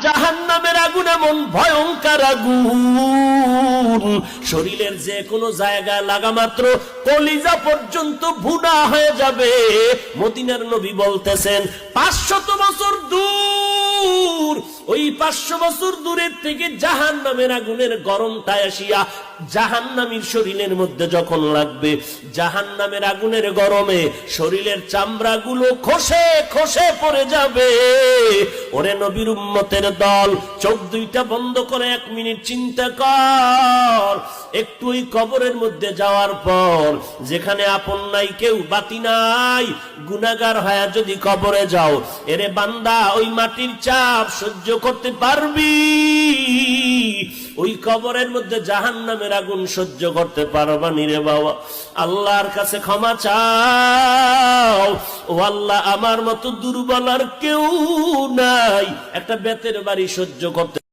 জাহান্নামের আগুন এমন ভয়ঙ্কর আগুন, শরীরের যে কোনো জায়গায় লাগা মাত্র কলিজা পর্যন্ত ভুনা হয়ে যাবে। মদিনার নবী বলতেছেন 500 বছর দূর, ওই 500 বছর দূরের থেকে জাহান্নামের আগুনের গরমটা আসিয়া জাহান্নামীর শরীরের মধ্যে যখন লাগবে, জাহান্নামের আগুনের গরমে শরীরের চামড়াগুলো খসে খসে পড়ে যাবে। ওরে নবীর উম্মতের দল, চোখ দুইটা বন্ধ করে 1 মিনিট চিন্তা কর। একটু ওই কবরের মধ্যে যাওয়ার পর, যেখানে আপন নাই, কেউ বাতি নাই, গুনাহগার হয়ে যদি কবরে যাও, এরে বান্দা ওই মাটির চাপ সহ্য করতে পারবি? ওই কবরের মধ্যে জাহান্নামের আগুন সহ্য করতে পারবা নি রে বাবা? আল্লাহর কাছে ক্ষমা চাও, ও আল্লাহ আমার মতো দুর্বল আর কেউ নাই, একটা বেতের বাড়ি সহ্য করতে